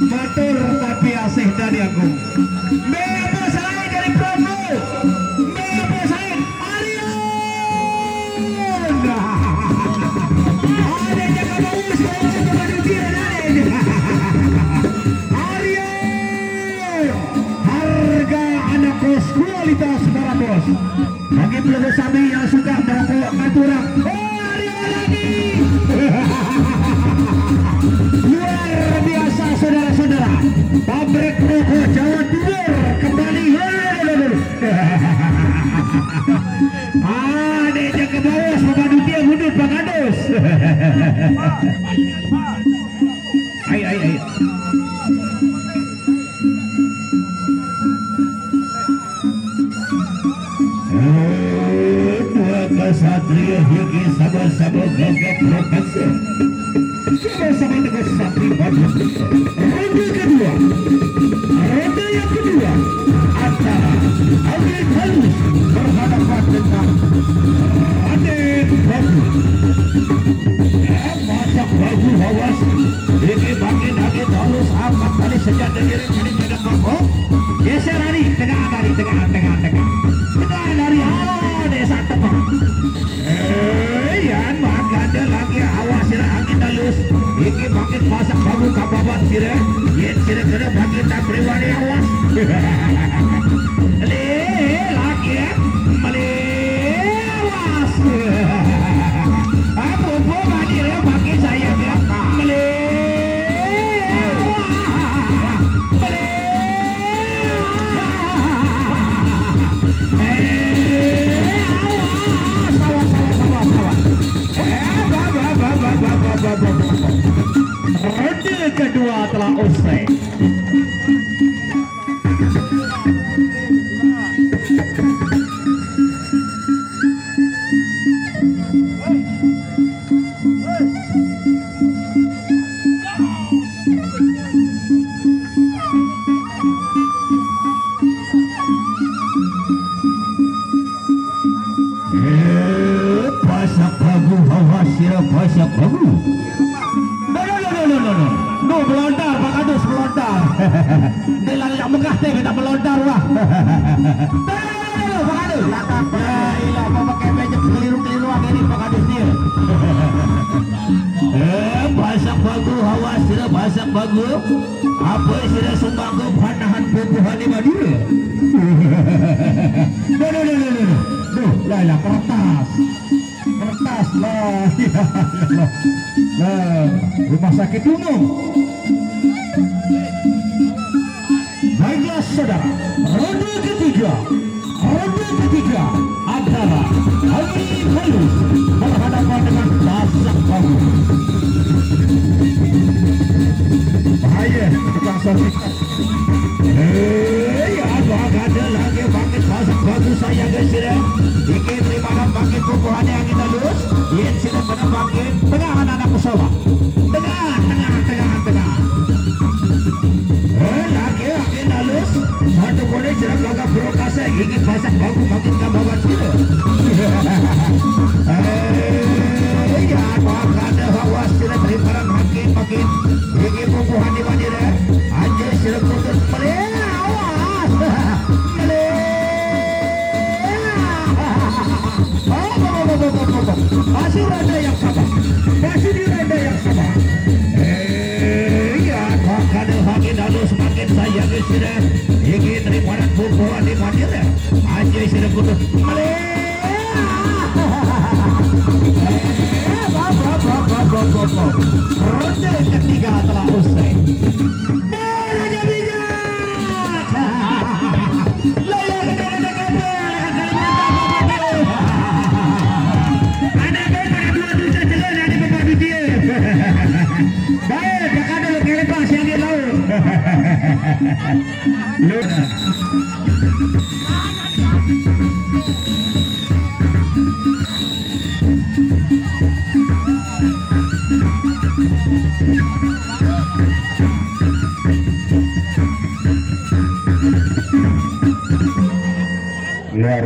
Matur tapi asih dari aku. Bebo Sain dari Promo. Bebo Sain Arion. Ada jaga bagus kepada dia Arion. Harga anak kos kualitas para bos. Bagi peluru sapi yang suka merokok aturan. Oh Arion lagi. Luar biasa saudara-saudara, pabrik rokok Jawa Timur kembali. Adanya ke bawah Pak Dutia mundur Pak Kadus. Ayo. Dua kesatria Yogi sama-sama gagap profesor. Sama-sama dengan Satri Badu. Ronde kedua antara Audrey Halus berhadapan dengan Raden Badu. Masak baju hawas ini bagian Raden Halus angkat tali sejak dari pada Marco. Geser hari tengah dari tengah dari desa tepang. Yan maka ada lagi awas sirah angin halus. Iki makin masak babu kababat sirah. Yen sirah kena makin tak pribadi awas. Lagi ya, awas. Apa bani ya makin saya ya. Ronde kedua telah usai. Pasak bagu hawa sirap pasak bagu. No, melontar Pak Kadus melontar. Dia yang megah teh kita melontar wah. Pak Kadus. Ya ilah bapak kemeja keliru-keliru ini Pak Kadus dia. Pasak bagu hawa sirap pasak bagu. Apa sirap sumbangu panahan pupuhan di Madura. Lah kertas lah. Nah, rumah sakit umum. Baiklah saudara, ronde ketiga antara Audrey Halus berhadapan dengan Pasak Bagu. Bahaya tukang sertifikat. Ada lagi bangkit Pasak Bagu saya guys ya. Iki terima bangkit pukuhannya angin halus. Yen sila pada bangkit tengah anak pesawat. Tengah. Lagi angin halus. Satu kode jerak gagap berokasa. Iki Pasak Bagu makin kabawan sila. Ya ada hawa sila terima makin. Iki pukuhan di mana? Anjay sila putus. Awas. masih roda yang sama, masih di roda yang sama. Ya kakak lagi lalu semakin saya sudah ingin daripada pukul di mana ya aja sudah kudu ronde ketiga telah usai. Bolanya bijak layar ada beberapa dua duta jalan ada beberapa dia baik kakak dulu kelepas yang di laut luar